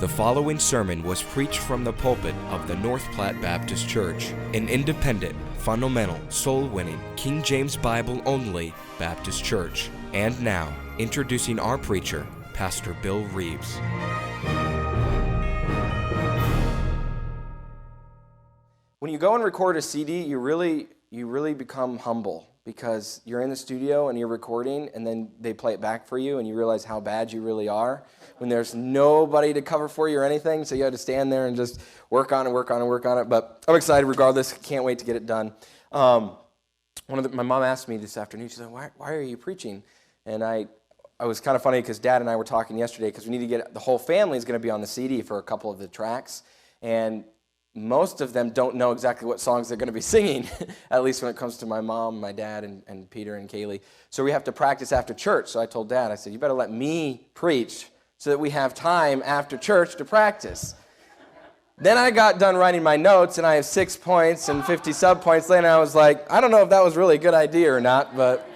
The following sermon was preached from the pulpit of the North Platte Baptist Church, an independent, fundamental, soul-winning, King James Bible-only Baptist church. And now, introducing our preacher, Pastor Bill Reeves. When you go and record a CD, you really become humble because you're in the studio and you're recording, and then they play it back for you, and you realize how bad you really are when there's nobody to cover for you or anything, so you have to stand there and just work on it. But I'm excited regardless. Can't wait to get it done. My mom asked me this afternoon, she said, why are you preaching? And I was kind of funny because Dad and I were talking yesterday because we need to get, the whole family is going to be on the CD for a couple of the tracks, and most of them don't know exactly what songs they're going to be singing, at least when it comes to my mom, my dad, and Peter and Kaylee. So we have to practice after church. So I told Dad, I said, you better let me preach so that we have time after church to practice. Then I got done writing my notes, and I have 6 points and 50 sub-points later, and I was like, I don't know if that was really a good idea or not, but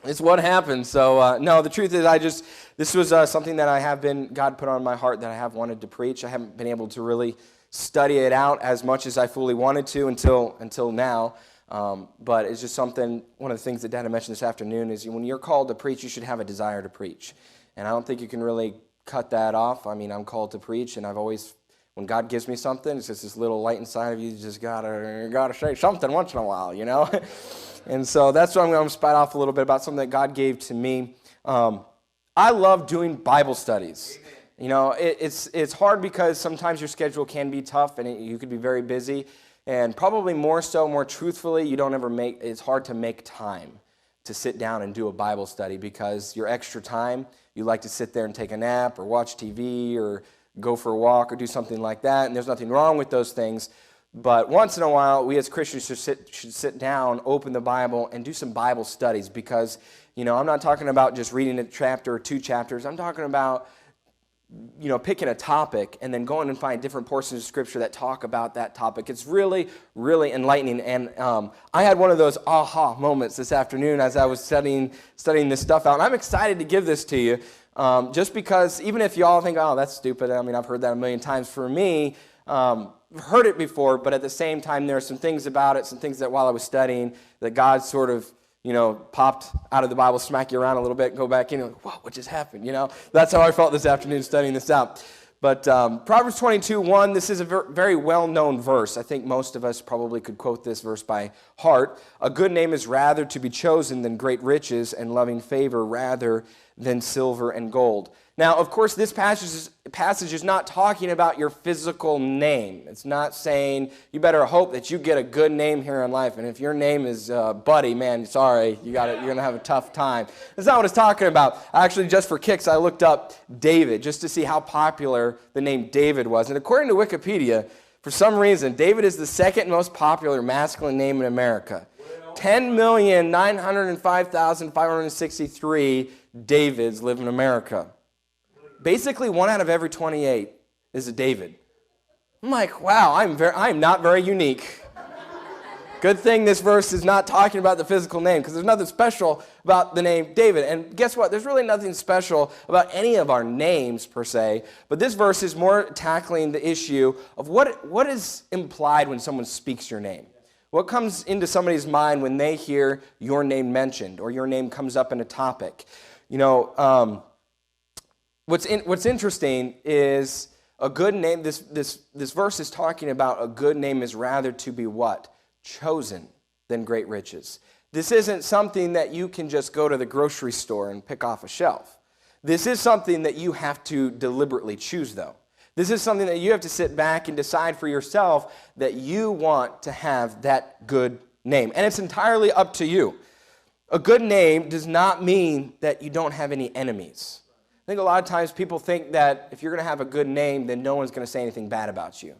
it's what happened. So, no, the truth is this was something that God put on my heart that I have wanted to preach. I haven't been able to really study it out as much as I fully wanted to until now. But it's just something, one of the things that Dad mentioned this afternoon is when you're called to preach, you should have a desire to preach. And I don't think you can really cut that off. I mean, I'm called to preach, and when God gives me something, it's just this little light inside of you, you just gotta say something once in a while, you know? And so that's what I'm going to spout off a little bit about something that God gave to me. I love doing Bible studies. You know, it's hard because sometimes your schedule can be tough and you could be very busy, and probably more truthfully, it's hard to make time to sit down and do a Bible study because your extra time, you like to sit there and take a nap or watch TV or go for a walk or do something like that, and there's nothing wrong with those things. But once in a while, we as Christians should sit down, open the Bible, and do some Bible studies because, you know, I'm not talking about just reading a chapter or two chapters. I'm talking about picking a topic and then going and find different portions of Scripture that talk about that topic. It's really, really enlightening. And I had one of those aha moments this afternoon as I was studying this stuff out. And I'm excited to give this to you just because even if you all think, oh, that's stupid. I mean, I've heard that a million times. For me, I've heard it before, but at the same time, there are some things about it, some things that while I was studying that God sort of popped out of the Bible, smack you around a little bit, go back in, and like, whoa, what just happened? That's how I felt this afternoon studying this out. But Proverbs 22:1, this is a very well-known verse. I think most of us probably could quote this verse by heart. A good name is rather to be chosen than great riches, and loving favor rather than silver and gold. Now, of course, this passage is not talking about your physical name. It's not saying you better hope that you get a good name here in life. And if your name is Buddy, man, sorry, you're going to have a tough time. That's not what it's talking about. Actually, just for kicks, I looked up David just to see how popular the name David was. And according to Wikipedia, for some reason, David is the second most popular masculine name in America. 10,905,563 Davids live in America. Basically, 1 out of every 28 is a David. I'm like, wow, I'm not very unique. Good thing this verse is not talking about the physical name, because there's nothing special about the name David. And guess what? There's really nothing special about any of our names, per se. But this verse is more tackling the issue of what is implied when someone speaks your name. What comes into somebody's mind when they hear your name mentioned or your name comes up in a topic? What's interesting is a good name, this verse is talking about a good name is rather to be what? Chosen than great riches. This isn't something that you can just go to the grocery store and pick off a shelf. This is something that you have to deliberately choose, though. This is something that you have to sit back and decide for yourself that you want to have that good name. And it's entirely up to you. A good name does not mean that you don't have any enemies. I think a lot of times people think that if you're going to have a good name, then no one's going to say anything bad about you.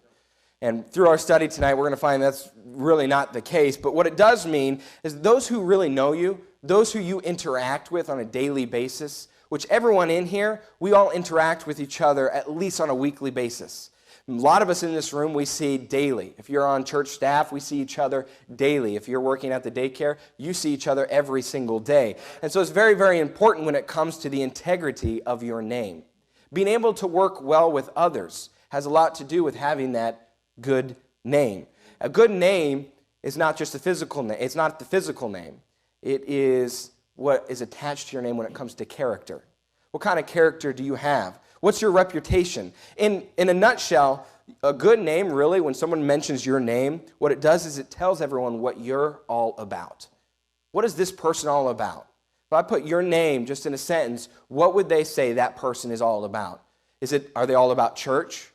And through our study tonight, we're going to find that's really not the case. But what it does mean is those who really know you, those who you interact with on a daily basis, which everyone in here, we all interact with each other at least on a weekly basis. A lot of us in this room, we see daily. If you're on church staff, we see each other daily. If you're working at the daycare, you see each other every single day. And so it's very, very important when it comes to the integrity of your name. Being able to work well with others has a lot to do with having that good name. A good name is not just a physical name. It's not the physical name. It is what is attached to your name when it comes to character. What kind of character do you have? What's your reputation? In a nutshell, a good name, really, when someone mentions your name, what it does is it tells everyone what you're all about. What is this person all about? If I put your name just in a sentence, what would they say that person is all about? Are they all about church?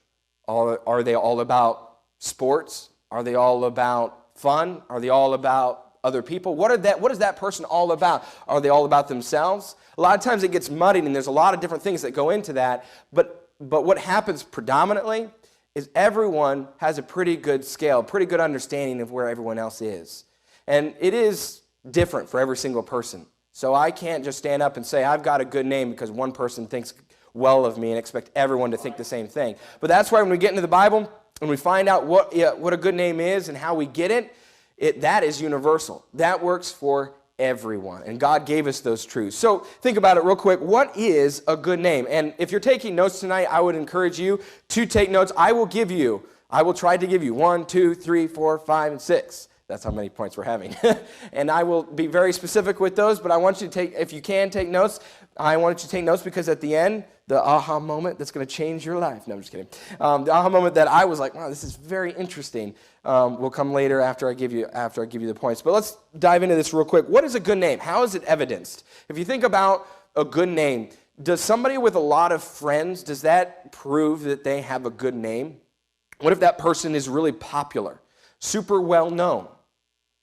Are they all about sports? Are they all about fun? Are they all about other people? What is that person all about? Are they all about themselves? A lot of times it gets muddied, and there's a lot of different things that go into that. But what happens predominantly is everyone has a pretty good scale, pretty good understanding of where everyone else is. And it is different for every single person. So I can't just stand up and say, I've got a good name because one person thinks well of me and expect everyone to think the same thing. But that's why when we get into the Bible and we find out what a good name is and how we get it, that is universal. That works for everyone. And God gave us those truths. So think about it real quick. What is a good name? And if you're taking notes tonight, I would encourage you to take notes. I will try to give you 1, 2, 3, 4, 5, and 6. That's how many points we're having. And I will be very specific with those, but I want you to take, if you can take notes, I want you to take notes because at the end, the aha moment that's going to change your life. No, I'm just kidding. The aha moment that I was like, wow, this is very interesting, will come later after I give you the points. But let's dive into this real quick. What is a good name? How is it evidenced? If you think about a good name, does somebody with a lot of friends, does that prove that they have a good name? What if that person is really popular, super well known?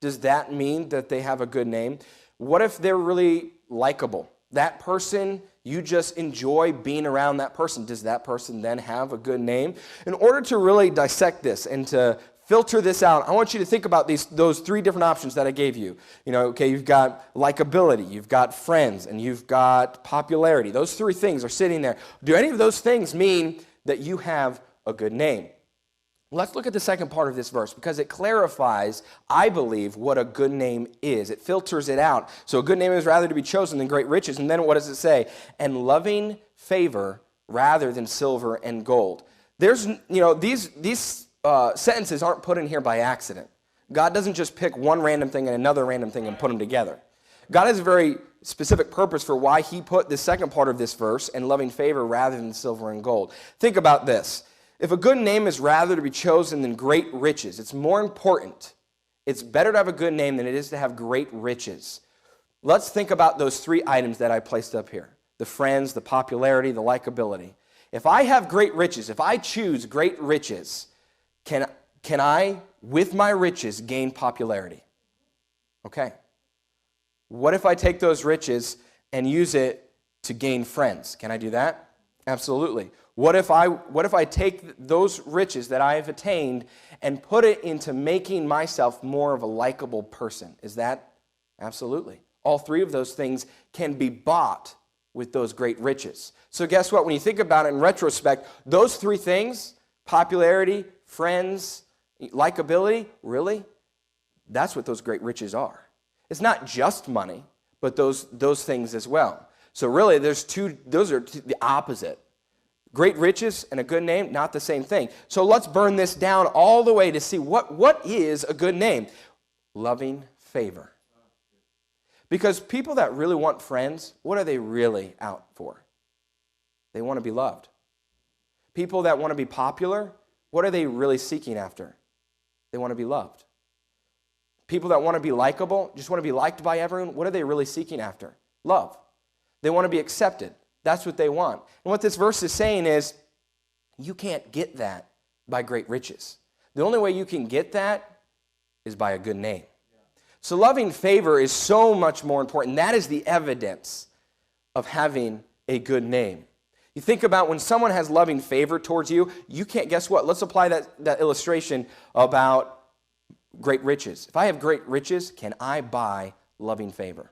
Does that mean that they have a good name? What if they're really likable? That person, you just enjoy being around that person. Does that person then have a good name? In order to really dissect this and to filter this out, I want you to think about those 3 different options that I gave you. You've got likability, you've got friends, and you've got popularity. Those 3 things are sitting there. Do any of those things mean that you have a good name? Let's look at the second part of this verse because it clarifies, I believe, what a good name is. It filters it out. So a good name is rather to be chosen than great riches. And then what does it say? And loving favor rather than silver and gold. There's, these sentences aren't put in here by accident. God doesn't just pick one random thing and another random thing and put them together. God has a very specific purpose for why he put the second part of this verse, and loving favor rather than silver and gold. Think about this. If a good name is rather to be chosen than great riches, it's more important. It's better to have a good name than it is to have great riches. Let's think about those 3 items that I placed up here. The friends, the popularity, the likability. If I have great riches, if I choose great riches, can I, with my riches, gain popularity? Okay. What if I take those riches and use it to gain friends? Can I do that? Absolutely. What if I take those riches that I have attained and put it into making myself more of a likable person? Is that? Absolutely. All 3 of those things can be bought with those great riches. So guess what? When you think about it in retrospect, those 3 things, popularity, friends, likability, really, that's what those great riches are. It's not just money, but those things as well. So really, those are the opposite. Great riches and a good name, not the same thing. So let's burn this down all the way to see what is a good name. Loving favor. Because people that really want friends, what are they really out for? They want to be loved. People that want to be popular, what are they really seeking after? They want to be loved. People that want to be likable, just want to be liked by everyone, what are they really seeking after? Love. They want to be accepted. That's what they want. And what this verse is saying is, you can't get that by great riches. The only way you can get that is by a good name. So loving favor is so much more important. That is the evidence of having a good name. You think about when someone has loving favor towards you, you can't, guess what? Let's apply that illustration about great riches. If I have great riches, can I buy loving favor?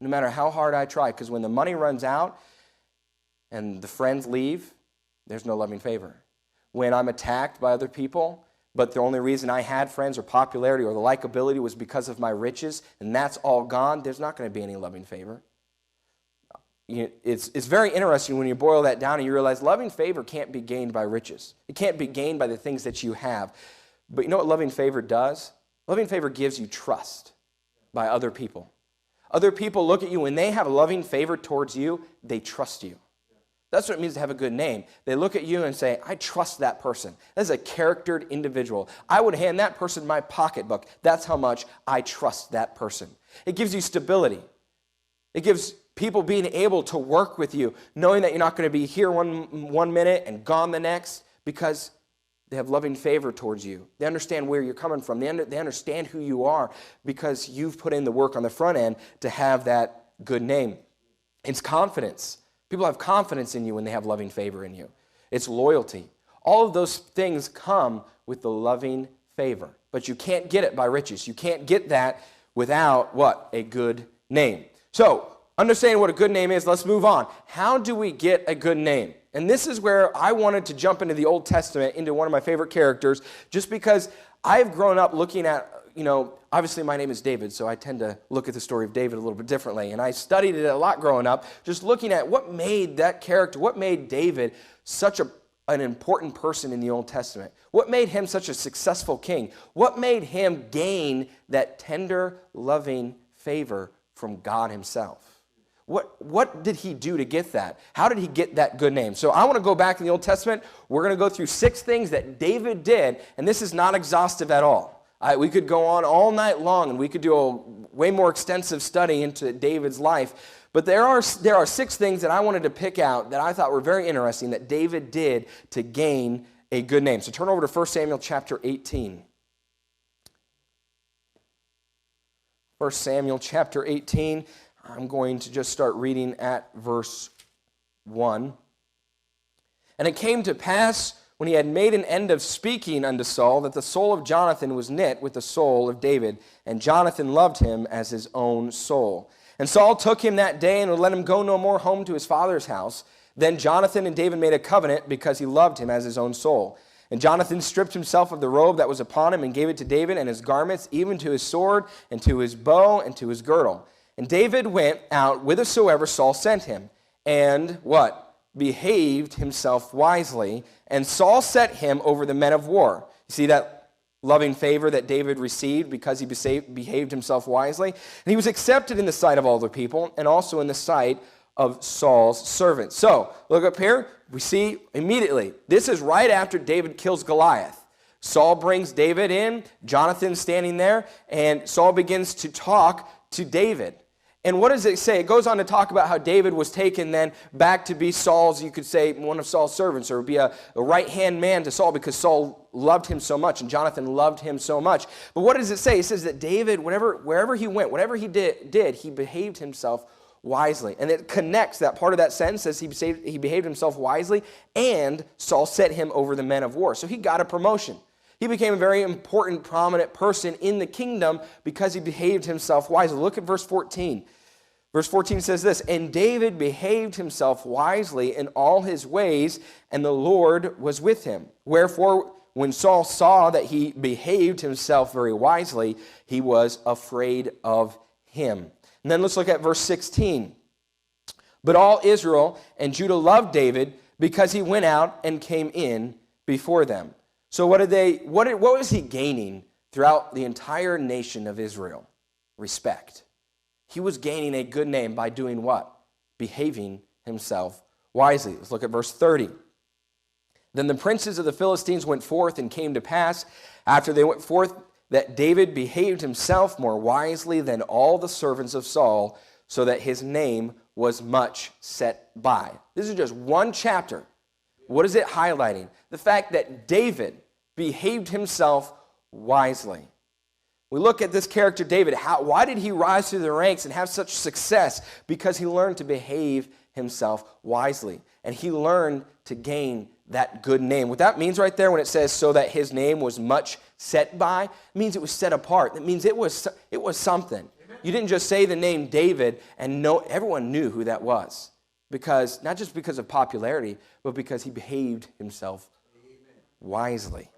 No matter how hard I try, because when the money runs out and the friends leave, there's no loving favor. when I'm attacked by other people, but the only reason I had friends or popularity or the likability was because of my riches, and that's all gone, there's not going to be any loving favor. It's very interesting when you boil that down and you realize loving favor can't be gained by riches. It can't be gained by the things that you have. But you know what loving favor does? Loving favor gives you trust by other people. Other people look at you, when they have loving favor towards you, they trust you. That's what it means to have a good name. They look at you and say, I trust that person. That's a charactered individual. I would hand that person my pocketbook. That's how much I trust that person. It gives you stability. It gives people being able to work with you, knowing that you're not going to be here one minute and gone the next, because they have loving favor towards you. They understand where you're coming from. They understand who you are because you've put in the work on the front end to have that good name. It's confidence. People have confidence in you when they have loving favor in you. It's loyalty. All of those things come with the loving favor. But you can't get it by riches. You can't get that without what? A good name. So, understanding what a good name is, let's move on. How do we get a good name? And this is where I wanted to jump into the Old Testament, into one of my favorite characters, just because I've grown up looking at, obviously my name is David, so I tend to look at the story of David a little bit differently. And I studied it a lot growing up, just looking at what made that character, what made David such an important person in the Old Testament. What made him such a successful king? What made him gain that tender, loving favor from God himself? What did he do to get that? How did he get that good name? So I want to go back in the Old Testament. We're going to go through 6 things that David did, and this is not exhaustive at all. We could go on all night long, and we could do a way more extensive study into David's life. But there are 6 things that I wanted to pick out that I thought were very interesting that David did to gain a good name. So turn over to 1 Samuel chapter 18. 1 Samuel chapter 18. I'm going to just start reading at verse 1. And it came to pass, when he had made an end of speaking unto Saul, that the soul of Jonathan was knit with the soul of David, and Jonathan loved him as his own soul. And Saul took him that day and would let him go no more home to his father's house. Then Jonathan and David made a covenant because he loved him as his own soul. And Jonathan stripped himself of the robe that was upon him and gave it to David and his garments, even to his sword and to his bow and to his girdle. And David went out whithersoever Saul sent him, and what? Behaved himself wisely. And Saul set him over the men of war. You see that loving favor that David received because he behaved himself wisely? And he was accepted in the sight of all the people, and also in the sight of Saul's servants. So, look up here. We see immediately, this is right after David kills Goliath. Saul brings David in, Jonathan's standing there, and Saul begins to talk to David. And what does it say? It goes on to talk about how David was taken then back to be Saul's, you could say, one of Saul's servants, or be a right-hand man to Saul because Saul loved him so much and Jonathan loved him so much. But what does it say? It says that David, wherever he went, whatever he did, he behaved himself wisely. And it connects, that part of that sentence says he behaved himself wisely, and Saul set him over the men of war. So he got a promotion. He became a very important, prominent person in the kingdom because he behaved himself wisely. Look at verse 14. Verse 14 says this, and David behaved himself wisely in all his ways, and the Lord was with him. Wherefore, when Saul saw that he behaved himself very wisely, he was afraid of him. And then let's look at verse 16. But all Israel and Judah loved David because he went out and came in before them. So what was he gaining throughout the entire nation of Israel? Respect. He was gaining a good name by doing what? Behaving himself wisely. Let's look at verse 30. Then the princes of the Philistines went forth, and came to pass, after they went forth, that David behaved himself more wisely than all the servants of Saul, so that his name was much set by. This is just one chapter. What is it highlighting? The fact that David behaved himself wisely. We look at this character, David. Why did he rise through the ranks and have such success? Because he learned to behave himself wisely. And he learned to gain that good name. What that means right there when it says, so that his name was much set by, it means it was set apart. It means it was something. You didn't just say the name David and everyone knew who that was. Because, not just because of popularity, but because he behaved himself wisely.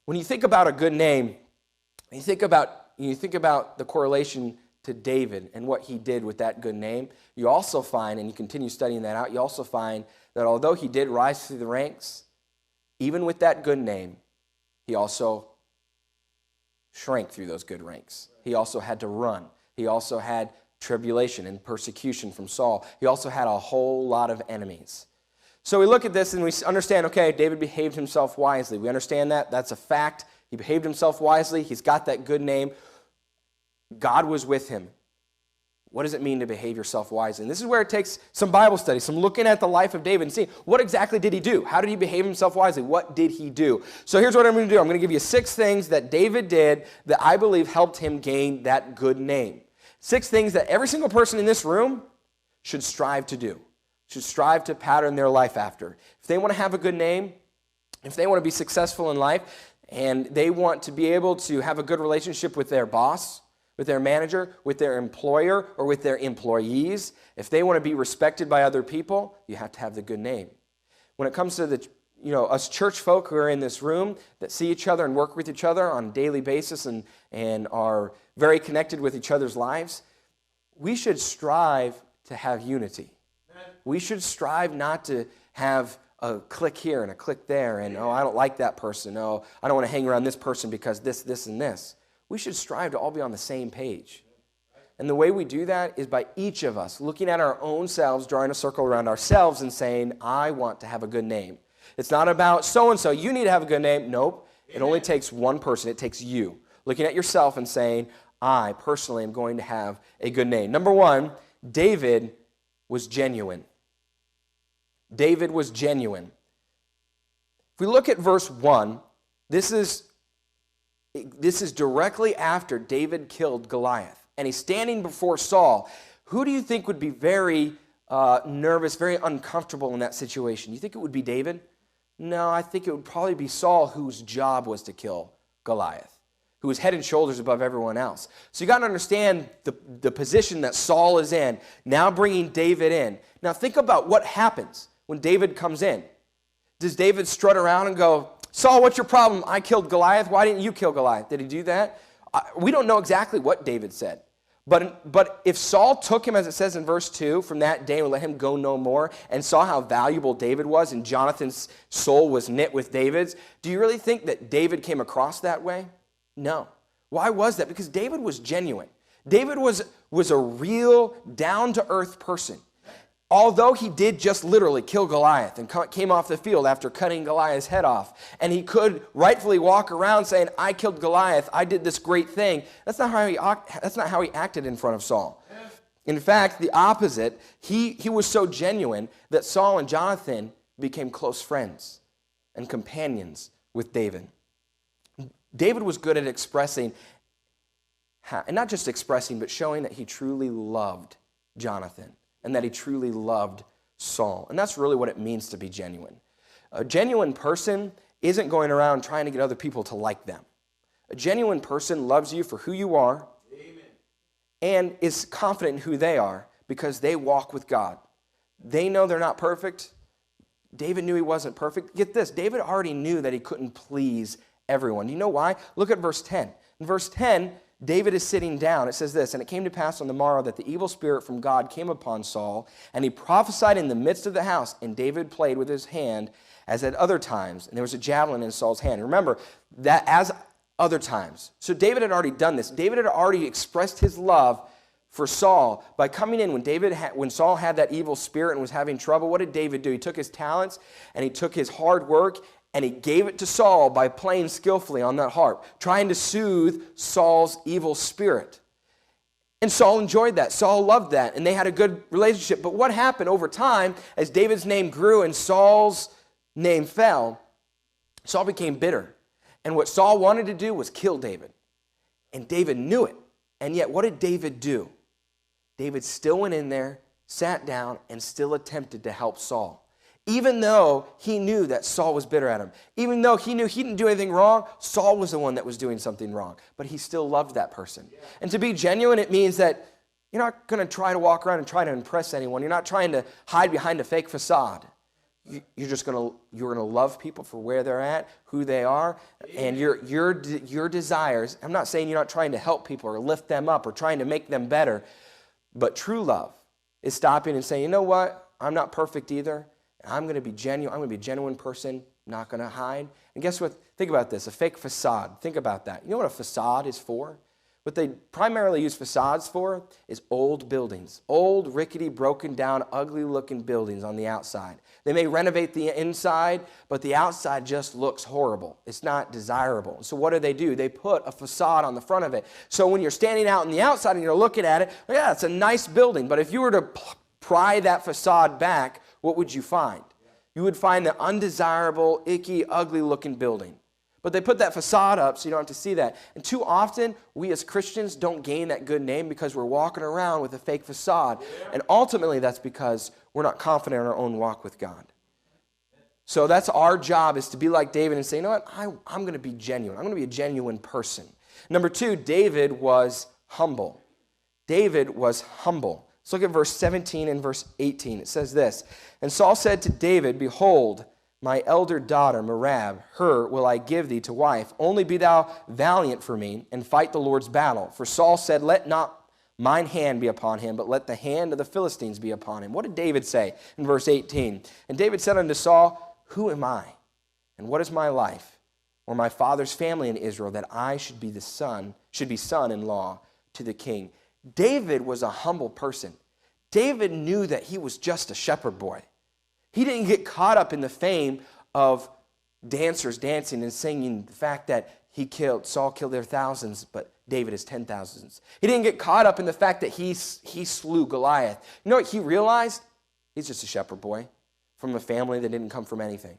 When you think about a good name, you think about the correlation to David and what he did with that good name, you also find, and you continue studying that out, you also find that although he did rise through the ranks, even with that good name, he also shrank through those good ranks. He also had to run. He also had tribulation and persecution from Saul. He also had a whole lot of enemies. So we look at this and we understand, okay, David behaved himself wisely. We understand that. That's a fact. He behaved himself wisely. He's got that good name. God was with him. What does it mean to behave yourself wisely? And this is where it takes some Bible study, some looking at the life of David and seeing what exactly did he do? How did he behave himself wisely? What did he do? So here's what I'm going to do. I'm going to give you 6 things that David did that I believe helped him gain that good name. 6 things that every single person in this room should strive to do, should strive to pattern their life after. If they want to have a good name, if they want to be successful in life, and they want to be able to have a good relationship with their boss, with their manager, with their employer, or with their employees, if they want to be respected by other people, you have to have the good name. When it comes to us church folk who are in this room that see each other and work with each other on a daily basis and are very connected with each other's lives, we should strive to have unity. We should strive not to have a clique here and a clique there, and I don't like that person. I don't want to hang around this person because this, and this. We should strive to all be on the same page. And the way we do that is by each of us looking at our own selves, drawing a circle around ourselves and saying, I want to have a good name. It's not about so-and-so, you need to have a good name. Nope. It only takes one person. It takes you. Looking at yourself and saying, I personally am going to have a good name. Number 1, David was genuine. David was genuine. If we look at verse 1, this is directly after David killed Goliath. And he's standing before Saul. Who do you think would be very nervous, very uncomfortable in that situation? You think it would be David? No, I think it would probably be Saul, whose job was to kill Goliath, who was head and shoulders above everyone else. So you got to understand the position that Saul is in, now bringing David in. Now think about what happens when David comes in. Does David strut around and go, Saul, what's your problem? I killed Goliath. Why didn't you kill Goliath? Did he do that? We don't know exactly what David said. But if Saul took him, as it says in verse 2, from that day and let him go no more, and saw how valuable David was, and Jonathan's soul was knit with David's, do you really think that David came across that way? No. Why was that? Because David was genuine. David was a real, down-to-earth person. Although he did just literally kill Goliath and came off the field after cutting Goliath's head off, and he could rightfully walk around saying, I killed Goliath, I did this great thing, that's not how he acted in front of Saul. In fact, the opposite, he was so genuine that Saul and Jonathan became close friends and companions with David. David was good at expressing, and not just expressing, but showing that he truly loved Jonathan and that he truly loved Saul. And that's really what it means to be genuine. A genuine person isn't going around trying to get other people to like them. A genuine person loves you for who you are. Amen. And is confident in who they are because they walk with God. They know they're not perfect. David knew he wasn't perfect. Get this, David already knew that he couldn't please everyone. You know why? Look at verse 10. In verse 10, David is sitting down. It says this, and it came to pass on the morrow that the evil spirit from God came upon Saul, and he prophesied in the midst of the house, and David played with his hand as at other times, and there was a javelin in Saul's hand. Remember, that as other times. So David had already done this. David had already expressed his love for Saul by coming in when Saul had that evil spirit and was having trouble. What did David do? He took his talents, and he took his hard work, and he gave it to Saul by playing skillfully on that harp, trying to soothe Saul's evil spirit. And Saul enjoyed that. Saul loved that, and they had a good relationship. But what happened over time, as David's name grew and Saul's name fell, Saul became bitter. And what Saul wanted to do was kill David. And David knew it. And yet, what did David do? David still went in there, sat down, and still attempted to help Saul. Even though he knew that Saul was bitter at him, even though he knew he didn't do anything wrong, Saul was the one that was doing something wrong. But he still loved that person. Yeah. And to be genuine, it means that you're not going to try to walk around and try to impress anyone. You're not trying to hide behind a fake facade. you're gonna love people for where they're at, who they are, and your desires. I'm not saying you're not trying to help people or lift them up or trying to make them better, but true love is stopping and saying, you know what? I'm not perfect either. I'm gonna be genuine. I'm gonna be a genuine person, not gonna hide. And guess what? Think about this, a fake facade. Think about that. You know what a facade is for? What they primarily use facades for is old buildings, old, rickety, broken down, ugly-looking buildings on the outside. They may renovate the inside, but the outside just looks horrible. It's not desirable. So what do? They put a facade on the front of it. So when you're standing out on the outside and you're looking at it, yeah, it's a nice building, but if you were to pry that facade back, what would you find? You would find the undesirable, icky, ugly-looking building. But they put that facade up so you don't have to see that. And too often, we as Christians don't gain that good name because we're walking around with a fake facade. And ultimately, that's because we're not confident in our own walk with God. So that's our job, is to be like David and say, you know what, I'm going to be genuine. I'm going to be a genuine person. Number 2, David was humble. David was humble. Let's look at verse 17 and verse 18. It says this, and Saul said to David, behold, my elder daughter, Merab, her will I give thee to wife. Only be thou valiant for me, and fight the Lord's battle. For Saul said, let not mine hand be upon him, but let the hand of the Philistines be upon him. What did David say in verse 18? And David said unto Saul, who am I, and what is my life, or my father's family in Israel, that I should be son-in-law to the king? David was a humble person. David knew that he was just a shepherd boy. He didn't get caught up in the fame of dancers dancing and singing the fact that Saul killed their thousands, but David his 10,000s. He didn't get caught up in the fact that he slew Goliath. You know what he realized? He's just a shepherd boy from a family that didn't come from anything.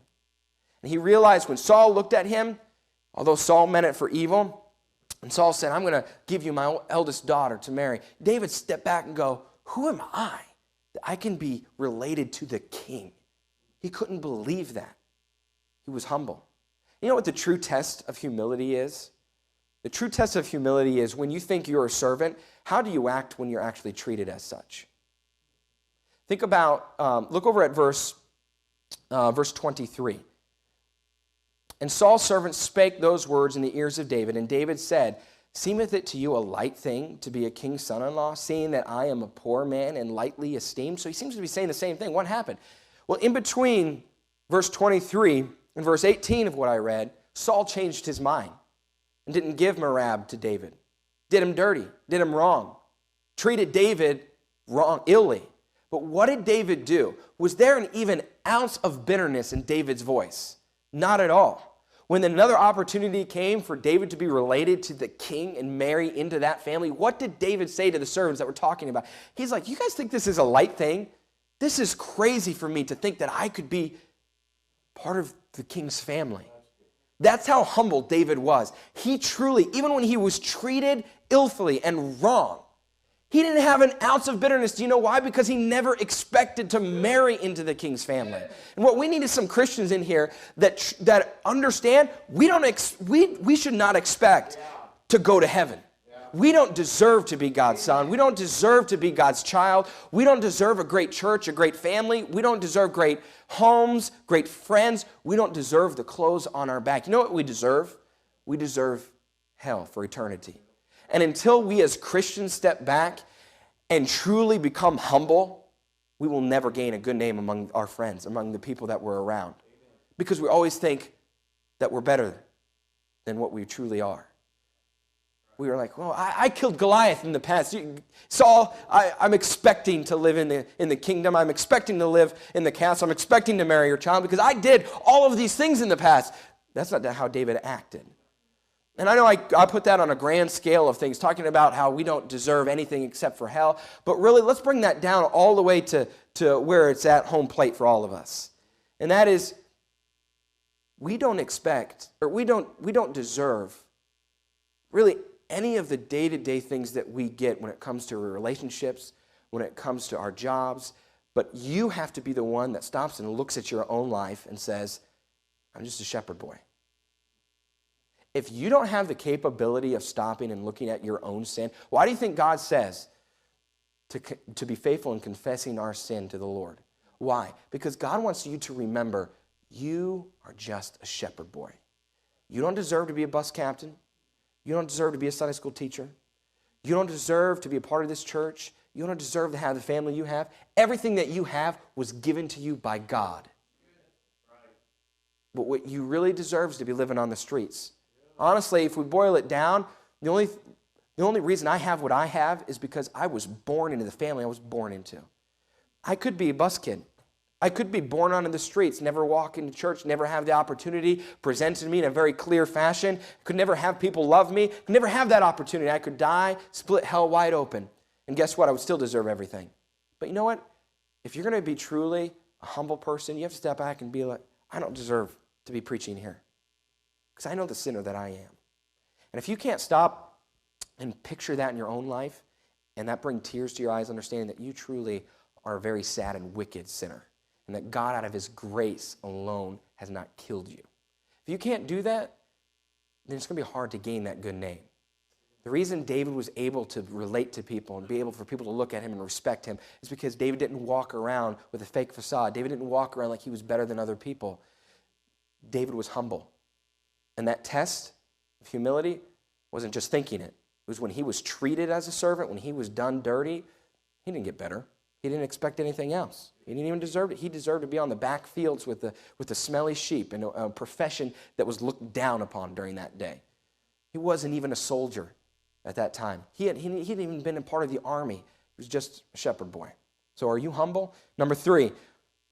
And he realized when Saul looked at him, although Saul meant it for evil, and Saul said, I'm going to give you my eldest daughter to marry, David stepped back and go, who am I that I can be related to the king? He couldn't believe that. He was humble. You know what the true test of humility is? The true test of humility is when you think you're a servant, how do you act when you're actually treated as such? Think about, look over at verse 23. And Saul's servants spake those words in the ears of David, and David said, seemeth it to you a light thing to be a king's son-in-law, seeing that I am a poor man and lightly esteemed? So he seems to be saying the same thing. What happened? Well, in between verse 23 and verse 18 of what I read, Saul changed his mind and didn't give Merab to David. Did him dirty, did him wrong, treated David wrong, illy. But what did David do? Was there an even ounce of bitterness in David's voice? Not at all. When another opportunity came for David to be related to the king and marry into that family, what did David say to the servants that we're talking about? He's like, you guys think this is a light thing? This is crazy for me to think that I could be part of the king's family. That's how humble David was. He truly, even when he was treated illfully and wrong, he didn't have an ounce of bitterness. Do you know why? Because he never expected to marry into the king's family. And what we need is some Christians in here that understand we should not expect to go to heaven. We don't deserve to be God's son. We don't deserve to be God's child. We don't deserve a great church, a great family. We don't deserve great homes, great friends. We don't deserve the clothes on our back. You know what we deserve? We deserve hell for eternity. And until we as Christians step back and truly become humble, we will never gain a good name among our friends, among the people that we're around. Because we always think that we're better than what we truly are. We were like, well, I killed Goliath in the past. Saul, I'm expecting to live in the kingdom. I'm expecting to live in the castle. I'm expecting to marry your child because I did all of these things in the past. That's not how David acted. And I know I put that on a grand scale of things, talking about how we don't deserve anything except for hell. But really, let's bring that down all the way to where it's at home plate for all of us. And that is, we don't expect, or we don't deserve really any of the day-to-day things that we get when it comes to relationships, when it comes to our jobs. But you have to be the one that stops and looks at your own life and says, I'm just a shepherd boy. If you don't have the capability of stopping and looking at your own sin, why do you think God says to be faithful in confessing our sin to the Lord? Why? Because God wants you to remember you are just a shepherd boy. You don't deserve to be a bus captain. You don't deserve to be a Sunday school teacher. You don't deserve to be a part of this church. You don't deserve to have the family you have. Everything that you have was given to you by God. But what you really deserve is to be living on the streets. Honestly, if we boil it down, the only reason I have what I have is because I was born into the family I was born into. I could be a bus kid. I could be born onto the streets, never walk into church, never have the opportunity presented to me in a very clear fashion, could never have people love me, could never have that opportunity. I could die, split hell wide open. And guess what? I would still deserve everything. But you know what? If you're going to be truly a humble person, you have to step back and be like, I don't deserve to be preaching here because I know the sinner that I am. And if you can't stop and picture that in your own life and that bring tears to your eyes, understanding that you truly are a very sad and wicked sinner and that God out of his grace alone has not killed you. If you can't do that, then it's going to be hard to gain that good name. The reason David was able to relate to people and be able for people to look at him and respect him is because David didn't walk around with a fake facade. David didn't walk around like he was better than other people. David was humble. And that test of humility wasn't just thinking it. It was when he was treated as a servant, when he was done dirty, he didn't get better. He didn't expect anything else. He didn't even deserve it. He deserved to be on the back fields with the smelly sheep in a profession that was looked down upon during that day. He wasn't even a soldier at that time. He hadn't even been a part of the army. He was just a shepherd boy. So are you humble? Number 3,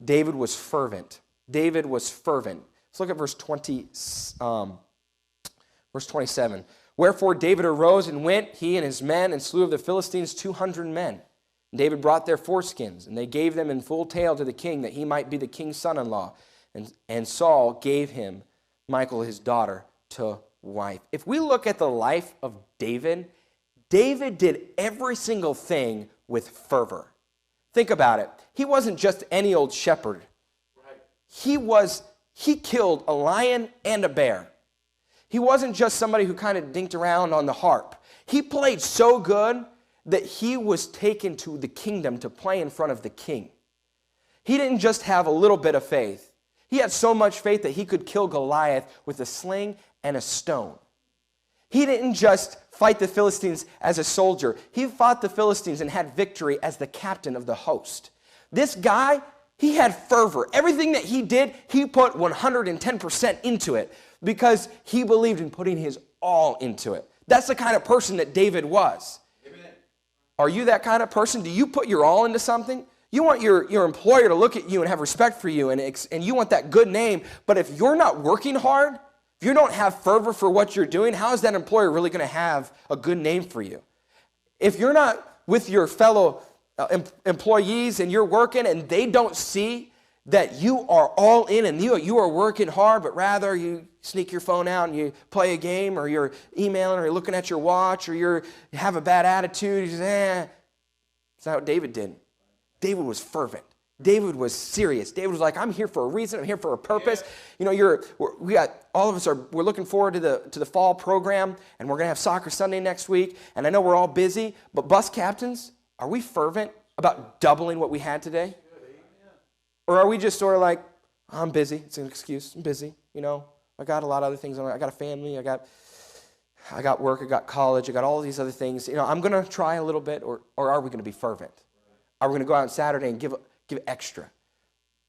David was fervent. David was fervent. Let's look at verse 27. Wherefore David arose and went, he and his men, and slew of the Philistines 200 men. And David brought their foreskins, and they gave them in full tale to the king, that he might be the king's son-in-law. And Saul gave him Michal, his daughter, to wife. If we look at the life of David, David did every single thing with fervor. Think about it. He wasn't just any old shepherd. He killed a lion and a bear. He wasn't just somebody who kind of dinked around on the harp. He played so good that he was taken to the kingdom to play in front of the king. He didn't just have a little bit of faith. He had so much faith that he could kill Goliath with a sling and a stone. He didn't just fight the Philistines as a soldier. He fought the Philistines and had victory as the captain of the host. This guy, he had fervor. Everything that he did, he put 110% into it because he believed in putting his all into it. That's the kind of person that David was. Amen. Are you that kind of person? Do you put your all into something? You want your employer to look at you and have respect for you, and you want that good name, but if you're not working hard, if you don't have fervor for what you're doing, how is that employer really going to have a good name for you? If you're not with your fellow employees and you're working and they don't see that you are all in and you are working hard, but rather you sneak your phone out and you play a game or you're emailing or you're looking at your watch or you have a bad attitude, you say, That's not what David did. David was fervent. David was serious. David was like, I'm here for a reason. I'm here for a purpose. Yeah. You know, we're looking forward to the fall program, and we're going to have soccer Sunday next week. And I know we're all busy, but bus captains, are we fervent about doubling what we had today? Or are we just sort of like, I'm busy. It's an excuse. I'm busy. You know, I got a lot of other things. I got a family. I got work. I got college. I got all these other things. You know, I'm going to try a little bit. Or are we going to be fervent? Are we going to go out on Saturday and give extra?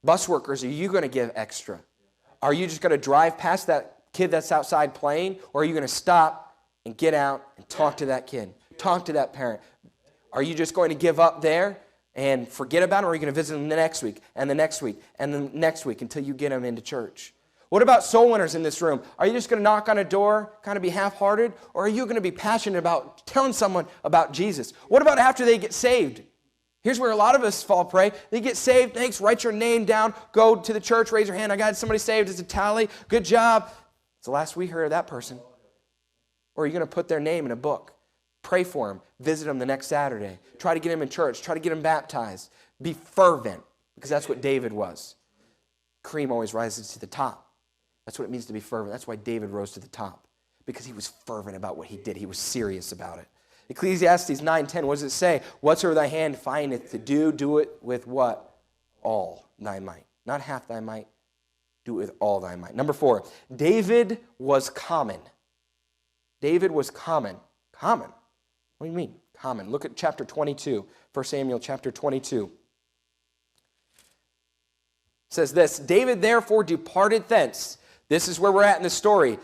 Bus workers, are you going to give extra? Are you just going to drive past that kid that's outside playing? Or are you going to stop and get out and talk to that kid? Talk to that parent? Are you just going to give up there and forget about them? Or are you going to visit them the next week and the next week and the next week until you get them into church? What about soul winners in this room? Are you just going to knock on a door, kind of be half-hearted? Or are you going to be passionate about telling someone about Jesus? What about after they get saved? Here's where a lot of us fall prey. They get saved, thanks, write your name down, go to the church, raise your hand. I got somebody saved as a tally. Good job. It's the last we heard of that person. Or are you going to put their name in a book? Pray for them. Visit them the next Saturday. Try to get them in church. Try to get them baptized. Be fervent, because that's what David was. Cream always rises to the top. That's what it means to be fervent. That's why David rose to the top, because he was fervent about what he did. He was serious about it. Ecclesiastes 9:10, what does it say? Whatsoever thy hand findeth to do, do it with what? all thy might. Not half thy might, do it with all thy might. Number 4, David was common. David was common. Common? What do you mean, common? Look at chapter 22, 1 Samuel chapter 22. It says this, David therefore departed thence. This is where we're at in the story.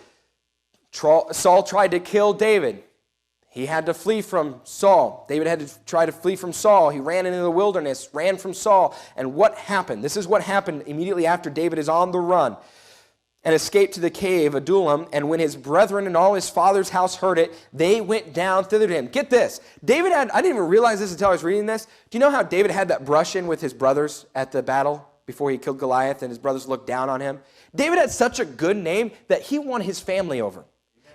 Saul tried to kill David. He had to flee from Saul. David had to try to flee from Saul. He ran into the wilderness, ran from Saul. And what happened? This is what happened immediately after David is on the run and escaped to the cave, Adullam. And when his brethren and all his father's house heard it, they went down thither to him. Get this. David had, I didn't even realize this until I was reading this. Do you know how David had that brush-in with his brothers at the battle before he killed Goliath and his brothers looked down on him? David had such a good name that he won his family over.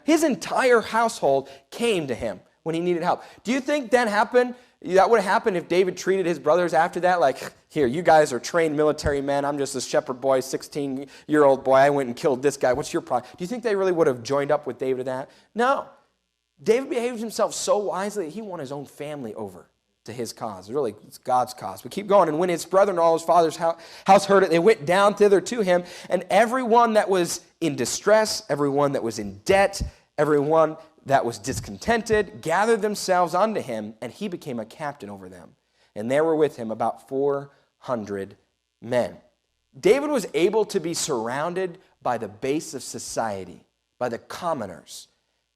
His entire household came to him when he needed help. Do you think that happened? That would have happened if David treated his brothers after that like, here, you guys are trained military men. I'm just a shepherd boy, 16-year-old boy. I went and killed this guy. What's your problem? Do you think they really would have joined up with David in that? No. David behaved himself so wisely that he won his own family over to his cause. Really, it's God's cause. We keep going. And when his brethren and all his father's house heard it, they went down thither to him. And everyone that was in distress, everyone that was in debt, everyone that was discontented, gathered themselves unto him, and he became a captain over them. And there were with him about 400 men. David was able to be surrounded by the base of society, by the commoners.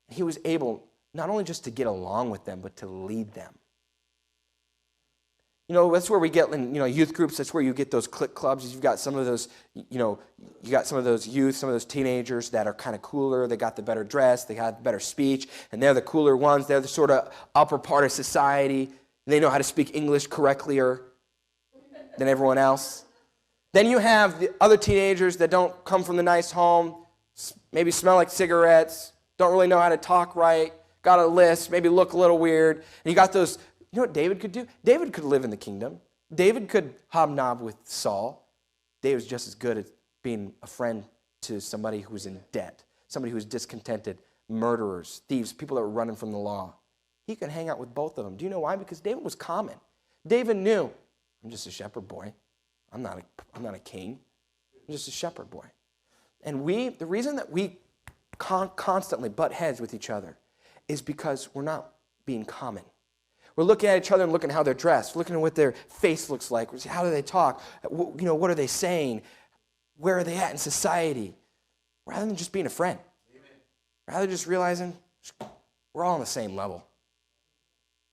He was able not only just to get along with them, but to lead them. You know, that's where we get in, youth groups. That's where you get those clique clubs. You've got some of those, you got some of those youth, some of those teenagers that are kind of cooler. They got the better dress. They got the better speech. And they're the cooler ones. They're the sort of upper part of society. They know how to speak English correctlier than everyone else. Then you have the other teenagers that don't come from the nice home, maybe smell like cigarettes, don't really know how to talk right, got a lisp, maybe look a little weird. And you got those. You know what David could do? David could live in the kingdom. David could hobnob with Saul. David was just as good at being a friend to somebody who's in debt, somebody who's discontented, murderers, thieves, people that were running from the law. He could hang out with both of them. Do you know why? Because David was common. David knew, I'm just a shepherd boy. I'm not a king. I'm just a shepherd boy. And the reason that we constantly butt heads with each other is because we're not being common. We're looking at each other and looking at how they're dressed, looking at what their face looks like, how do they talk, what are they saying, where are they at in society, rather than just being a friend. Amen. Rather than just realizing we're all on the same level.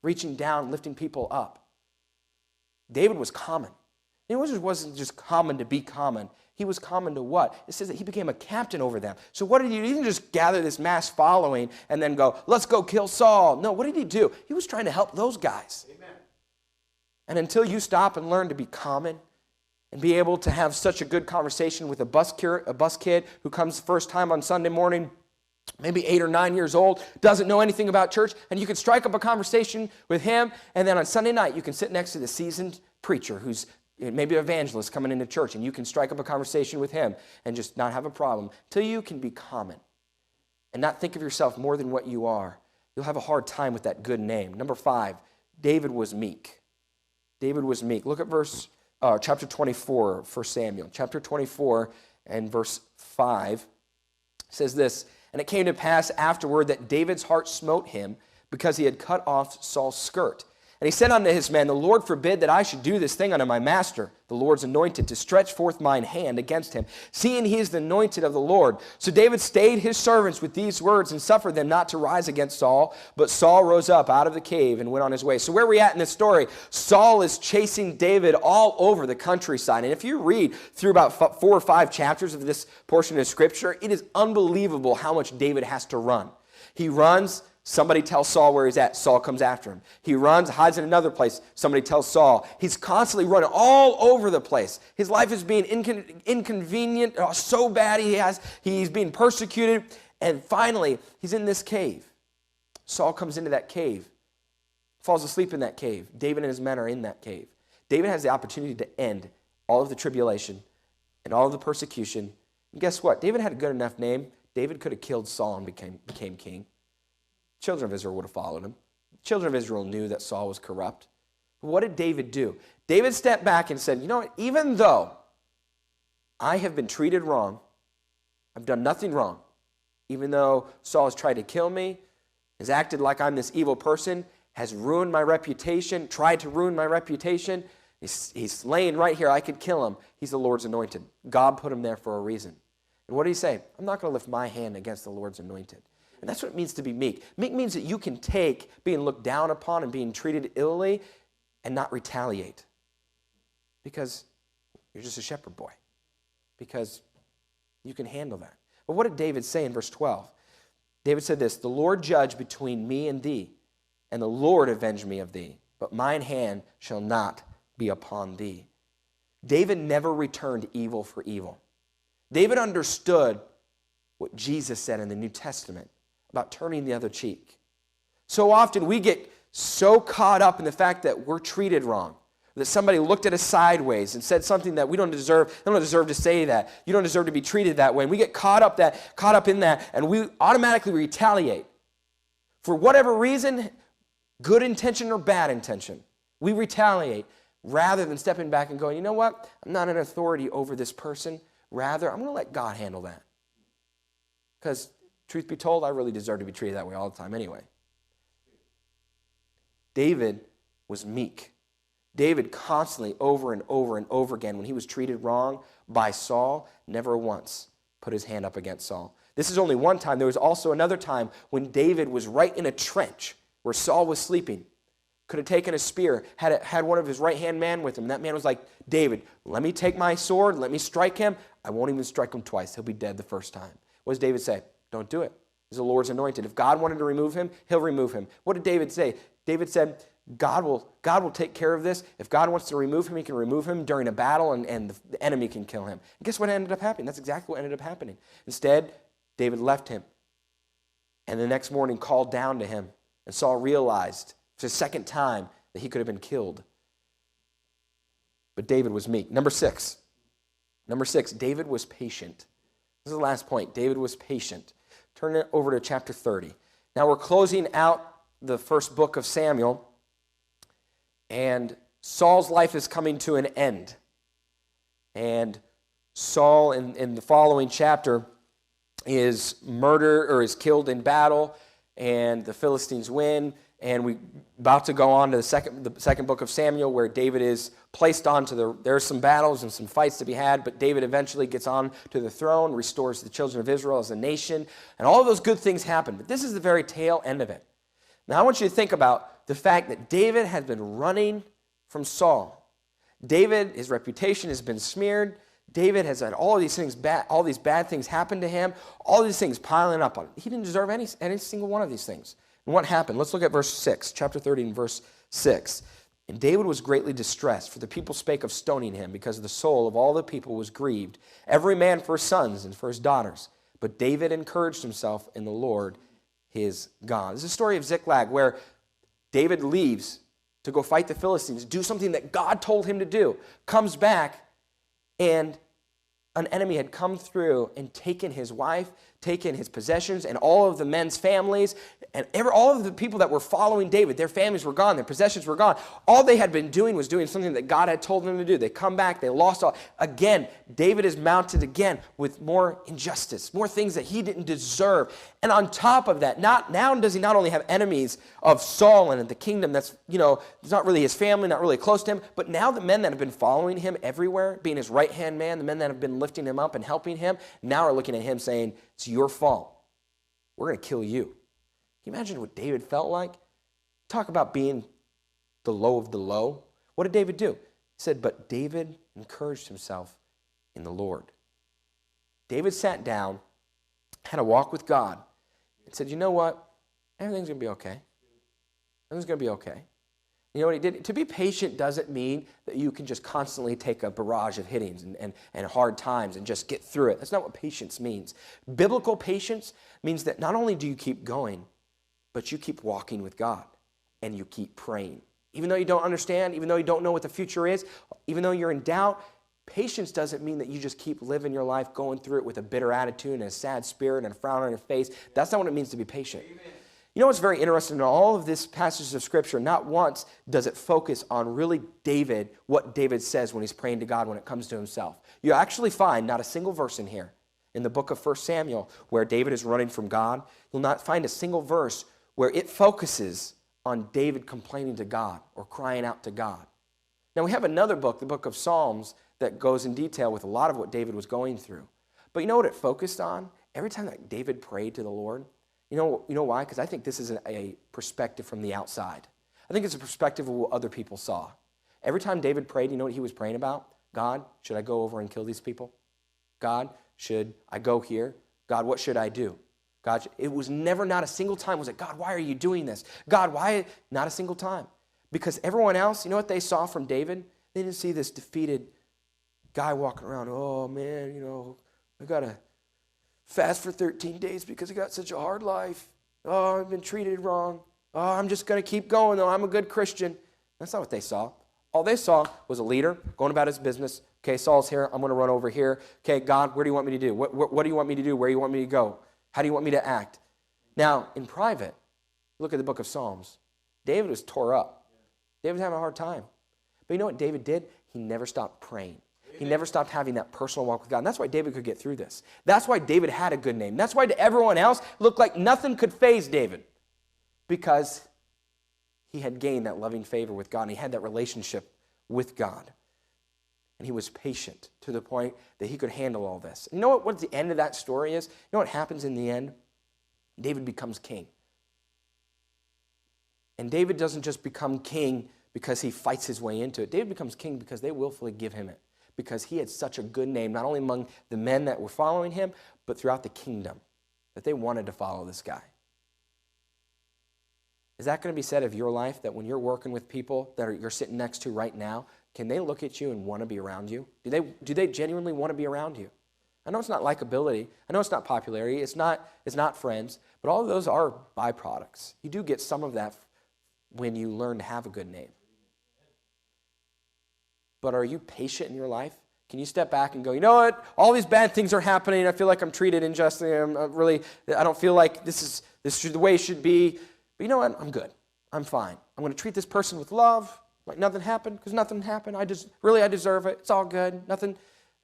Reaching down, lifting people up. David was common. It wasn't just common to be common. He was common to what? It says that he became a captain over them. So what did he do? He didn't just gather this mass following and then go, let's go kill Saul. No, what did he do? He was trying to help those guys. Amen. And until you stop and learn to be common and be able to have such a good conversation with a bus kid who comes first time on Sunday morning, maybe 8 or 9 years old, doesn't know anything about church, and you can strike up a conversation with him, and then on Sunday night you can sit next to the seasoned preacher who's maybe an evangelist coming into church, and you can strike up a conversation with him and just not have a problem till you can be common and not think of yourself more than what you are. You'll have a hard time with that good name. Number 5, David was meek. David was meek. Look at chapter 24, 1 Samuel. Chapter 24 and verse 5 says this, and it came to pass afterward that David's heart smote him because he had cut off Saul's skirt. And he said unto his men, the Lord forbid that I should do this thing unto my master, the Lord's anointed, to stretch forth mine hand against him, seeing he is the anointed of the Lord. So David stayed his servants with these words and suffered them not to rise against Saul. But Saul rose up out of the cave and went on his way. So where are we at in this story? Saul is chasing David all over the countryside. And if you read through about 4 or 5 chapters of this portion of Scripture, it is unbelievable how much David has to run. He runs. Somebody tells Saul where he's at. Saul comes after him. He runs, hides in another place. Somebody tells Saul. He's constantly running all over the place. His life is being inconvenient, so bad he's being persecuted. And finally, he's in this cave. Saul comes into that cave, falls asleep in that cave. David and his men are in that cave. David has the opportunity to end all of the tribulation and all of the persecution. And guess what? David had a good enough name. David could have killed Saul and became king. Children of Israel would have followed him. Children of Israel knew that Saul was corrupt. But what did David do? David stepped back and said, you know what, even though I have been treated wrong, I've done nothing wrong, even though Saul has tried to kill me, has acted like I'm this evil person, has ruined my reputation, tried to ruin my reputation, he's laying right here, I could kill him. He's the Lord's anointed. God put him there for a reason. And what did he say? I'm not going to lift my hand against the Lord's anointed. And that's what it means to be meek. Meek means that you can take being looked down upon and being treated illy and not retaliate. Because you're just a shepherd boy. Because you can handle that. But what did David say in verse 12? David said this, the Lord judge between me and thee, and the Lord avenge me of thee, but mine hand shall not be upon thee. David never returned evil for evil. David understood what Jesus said in the New Testament about turning the other cheek. So often we get so caught up in the fact that we're treated wrong, that somebody looked at us sideways and said something that we don't deserve. They don't deserve to say that. You don't deserve to be treated that way. And we get caught up in that, and we automatically retaliate. For whatever reason, good intention or bad intention, we retaliate rather than stepping back and going, you know what? I'm not an authority over this person. Rather, I'm going to let God handle that. Because, truth be told, I really deserve to be treated that way all the time anyway. David was meek. David constantly, over and over and over again, when he was treated wrong by Saul, never once put his hand up against Saul. This is only one time. There was also another time when David was right in a trench where Saul was sleeping. Could have taken a spear, had one of his right-hand man with him. That man was like, David, let me take my sword, let me strike him. I won't even strike him twice. He'll be dead the first time. What does David say? Don't do it. He's the Lord's anointed. If God wanted to remove him, he'll remove him. What did David say? David said, God will take care of this. If God wants to remove him, he can remove him during a battle, and the enemy can kill him. And guess what ended up happening? That's exactly what ended up happening. Instead, David left him, and the next morning called down to him, and Saul realized for the second time that he could have been killed. But David was meek. Number six, David was patient. This is the last point. David was patient. Turn it over to chapter 30. Now we're closing out the first book of Samuel, and Saul's life is coming to an end. And Saul, in the following chapter, is murdered or is killed in battle, and the Philistines win. And we're about to go on to the second book of Samuel, where David is placed onto there's some battles and some fights to be had, but David eventually gets on to the throne, restores the children of Israel as a nation, and all of those good things happen. But this is the very tail end of it. Now I want you to think about the fact that David has been running from Saul. David, his reputation has been smeared. David has had all of these things, all these bad things happen to him, all these things piling up on him. He didn't deserve any single one of these things. And what happened? Let's look at verse 6, chapter 30 and verse 6. And David was greatly distressed, for the people spake of stoning him, because the soul of all the people was grieved, every man for his sons and for his daughters. But David encouraged himself in the Lord his God. This is a story of Ziklag, where David leaves to go fight the Philistines, do something that God told him to do, comes back, and an enemy had come through and taken his wife, taken his possessions, and all of the men's families, and all of the people that were following David, their families were gone, their possessions were gone. All they had been doing was doing something that God had told them to do. They come back, they lost all. Again, David is mounted again with more injustice, more things that he didn't deserve. And on top of that, now does he not only have enemies of Saul and the kingdom that's, it's not really his family, not really close to him, but now the men that have been following him everywhere, being his right-hand man, the men that have been lifting him up and helping him, now are looking at him saying, it's your fault. We're going to kill you. Can you imagine what David felt like? Talk about being the low of the low. What did David do? He said, but David encouraged himself in the Lord. David sat down, had a walk with God, and said, you know what? Everything's going to be okay. Everything's going to be okay. You know what he did? To be patient doesn't mean that you can just constantly take a barrage of hittings and hard times and just get through it. That's not what patience means. Biblical patience means that not only do you keep going, but you keep walking with God and you keep praying. Even though you don't understand, even though you don't know what the future is, even though you're in doubt, patience doesn't mean that you just keep living your life going through it with a bitter attitude and a sad spirit and a frown on your face. That's not what it means to be patient. Amen. You know what's very interesting in all of this passages of Scripture, not once does it focus on really David, what David says when he's praying to God when it comes to himself. You actually find not a single verse in here, in the book of 1 Samuel, where David is running from God. You'll not find a single verse where it focuses on David complaining to God or crying out to God. Now we have another book, the book of Psalms, that goes in detail with a lot of what David was going through. But you know what it focused on? Every time that David prayed to the Lord, you know why? Because I think this is a perspective from the outside. I think it's a perspective of what other people saw. Every time David prayed, you know what he was praying about? God, should I go over and kill these people? God, should I go here? God, what should I do? God, it was never, not a single time was it, God, why are you doing this? God, why? Not a single time. Because everyone else, you know what they saw from David? They didn't see this defeated guy walking around, oh man, I got to fast for 13 days because I got such a hard life. Oh, I've been treated wrong. Oh, I'm just going to keep going though. I'm a good Christian. That's not what they saw. All they saw was a leader going about his business. Okay, Saul's here. I'm going to run over here. Okay, God, where do you want me to do? What do you want me to do? Where do you want me to go? How do you want me to act? Now, in private, look at the book of Psalms. David was tore up. David was having a hard time. But you know what David did? He never stopped praying. He never stopped having that personal walk with God. And that's why David could get through this. That's why David had a good name. That's why to everyone else it looked like nothing could faze David. Because he had gained that loving favor with God. And he had that relationship with God. And he was patient to the point that he could handle all this. You know what the end of that story is? You know what happens in the end? David becomes king. And David doesn't just become king because he fights his way into it. David becomes king because they willfully give him it. Because he had such a good name, not only among the men that were following him, but throughout the kingdom, that they wanted to follow this guy. Is that going to be said of your life, that when you're working with people that you're sitting next to right now, can they look at you and want to be around you? Do they genuinely want to be around you? I know it's not likability. I know it's not popularity. It's not friends. But all of those are byproducts. You do get some of that when you learn to have a good name. But are you patient in your life? Can you step back and go, you know what? All these bad things are happening. I feel like I'm treated unjustly. I don't feel like this is the way it should be. But you know what? I'm good. I'm fine. I'm going to treat this person with love, like nothing happened, because nothing happened. I deserve it. It's all good. Nothing.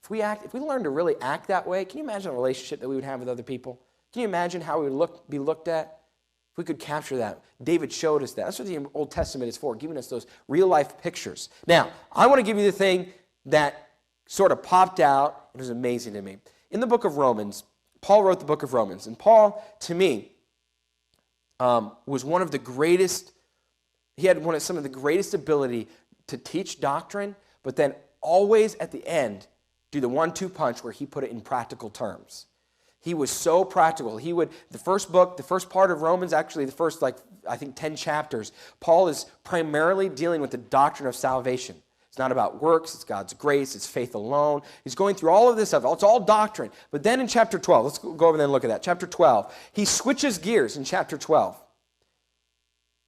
If we learn to really act that way, can you imagine a relationship that we would have with other people? Can you imagine how we would be looked at? If we could capture that. David showed us that. That's what the Old Testament is for, giving us those real-life pictures. Now, I want to give you the thing that sort of popped out. It was amazing to me. In the book of Romans, Paul wrote the book of Romans. And Paul, to me, was one of the greatest. He had some of the greatest ability to teach doctrine, but then always at the end do the 1-2 punch where he put it in practical terms. He was so practical. The first part of Romans, actually the first 10 chapters, Paul is primarily dealing with the doctrine of salvation. It's not about works, it's God's grace, it's faith alone. He's going through all of this stuff. It's all doctrine. But then in chapter 12, let's go over there and look at that. Chapter 12, he switches gears in chapter 12.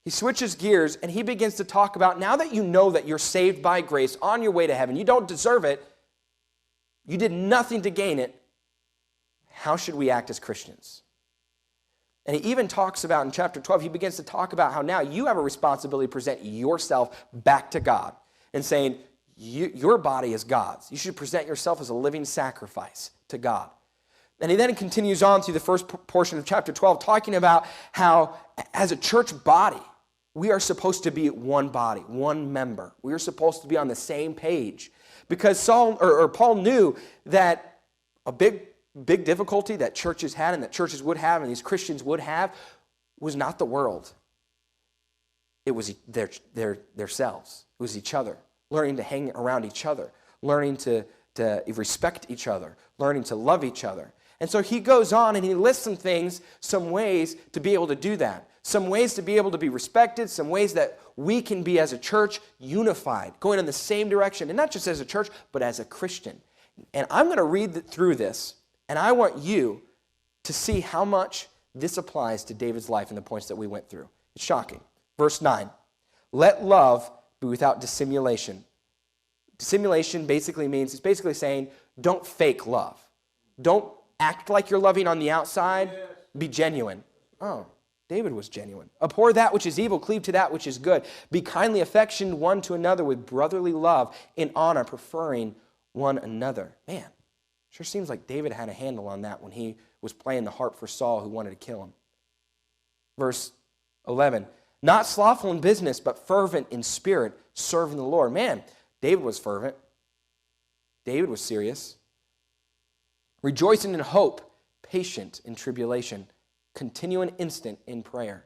He switches gears and he begins to talk about, now that you know that you're saved by grace on your way to heaven, you don't deserve it, you did nothing to gain it, how should we act as Christians? And he even talks about, in chapter 12, he begins to talk about how now you have a responsibility to present yourself back to God and saying, your body is God's. You should present yourself as a living sacrifice to God. And he then continues on through the first portion of chapter 12, talking about how, as a church body, we are supposed to be one body, one member. We are supposed to be on the same page. Because Paul knew that a big difficulty that churches had and that churches would have and these Christians would have was not the world. It was themselves. It was each other. Learning to hang around each other. Learning to respect each other. Learning to love each other. And so he goes on and he lists some things, some ways to be able to do that. Some ways to be able to be respected, some ways that we can be as a church unified, going in the same direction, and not just as a church, but as a Christian. And I'm going to read through this, and I want you to see how much this applies to David's life and the points that we went through. It's shocking. Verse 9, let love be without dissimulation. Dissimulation basically means, it's basically saying, don't fake love. Don't act like you're loving on the outside. Be genuine. Oh, David was genuine. Abhor that which is evil, cleave to that which is good. Be kindly affectioned one to another with brotherly love, in honor, preferring one another. Man, sure seems like David had a handle on that when he was playing the harp for Saul, who wanted to kill him. Verse 11, not slothful in business, but fervent in spirit, serving the Lord. Man, David was fervent. David was serious. Rejoicing in hope, patient in tribulation, continuing instant in prayer.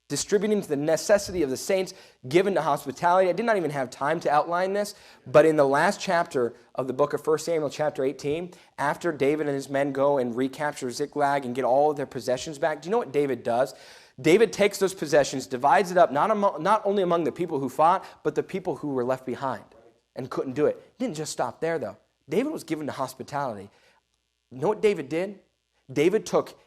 Distributing to the necessity of the saints, given to hospitality. I did not even have time to outline this, but in the last chapter of the book of 1 Samuel, chapter 18, after David and his men go and recapture Ziklag and get all of their possessions back, do you know what David does? David takes those possessions, divides it up, not only among the people who fought, but the people who were left behind and couldn't do it. It didn't just stop there, though. David was given to hospitality. You know what David did? David took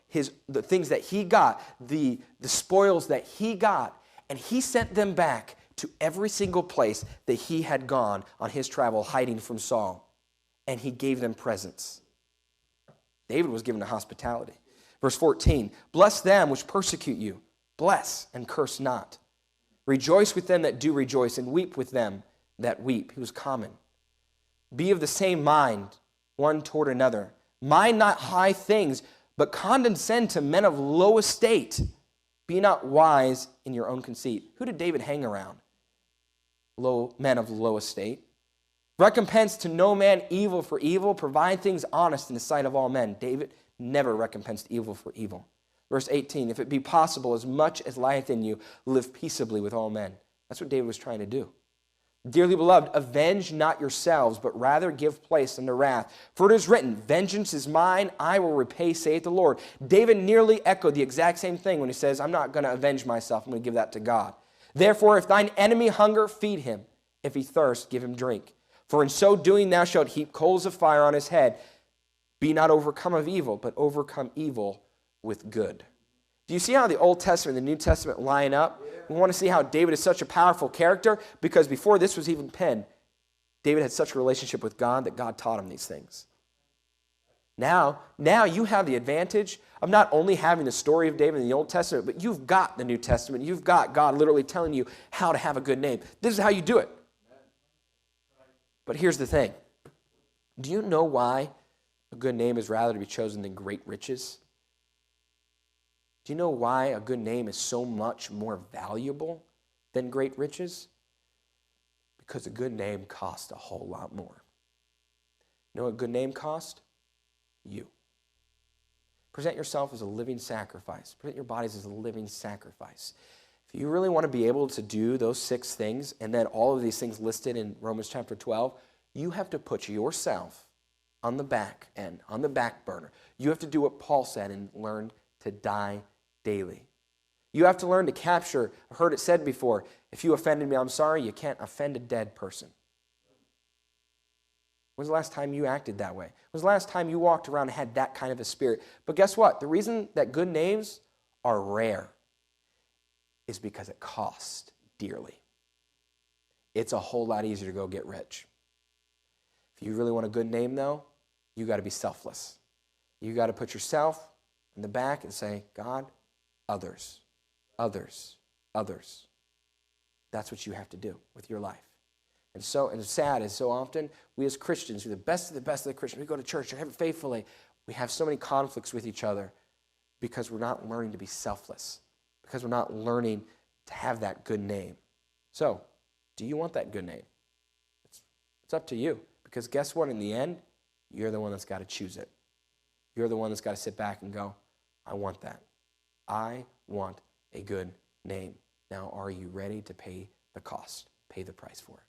the things that he got, the spoils that he got, and he sent them back to every single place that he had gone on his travel hiding from Saul, and he gave them presents. David was given to hospitality. Verse 14, bless them which persecute you, bless and curse not. Rejoice with them that do rejoice, and weep with them that weep. He was common. Be of the same mind one toward another. Mind not high things, but condescend to men of low estate. Be not wise in your own conceit. Who did David hang around? Men of low estate. Recompense to no man evil for evil. Provide things honest in the sight of all men. David never recompensed evil for evil. Verse 18, if it be possible, as much as lieth in you, live peaceably with all men. That's what David was trying to do. Dearly beloved, avenge not yourselves, but rather give place unto wrath. For it is written, vengeance is mine, I will repay, saith the Lord. David nearly echoed the exact same thing when he says, I'm not going to avenge myself, I'm going to give that to God. Therefore, if thine enemy hunger, feed him. If he thirst, give him drink. For in so doing thou shalt heap coals of fire on his head. Be not overcome of evil, but overcome evil with good. Do you see how the Old Testament and the New Testament line up? We want to see how David is such a powerful character because before this was even penned, David had such a relationship with God that God taught him these things. Now you have the advantage of not only having the story of David in the Old Testament, but you've got the New Testament. You've got God literally telling you how to have a good name. This is how you do it. But here's the thing. Do you know why a good name is rather to be chosen than great riches? Do you know why a good name is so much more valuable than great riches? Because a good name costs a whole lot more. You know what a good name costs? You. Present yourself as a living sacrifice. Present your bodies as a living sacrifice. If you really want to be able to do those 6 things, and then all of these things listed in Romans chapter 12, you have to put yourself on the back end, on the back burner. You have to do what Paul said and learn to die daily. You have to learn to capture, I've heard it said before, if you offended me, I'm sorry, you can't offend a dead person. When was the last time you acted that way? When was the last time you walked around and had that kind of a spirit? But guess what? The reason that good names are rare is because it costs dearly. It's a whole lot easier to go get rich. If you really want a good name, though, you got to be selfless. You got to put yourself in the back and say, God, others, others, others. That's what you have to do with your life. And sad is so often we as Christians, we're the best of the Christians, we go to church and have it faithfully. We have so many conflicts with each other because we're not learning to be selfless, because we're not learning to have that good name. So, do you want that good name? It's up to you, because guess what? In the end, you're the one that's got to choose it. You're the one that's got to sit back and go, I want that. I want a good name. Now, are you ready to pay the cost, pay the price for it?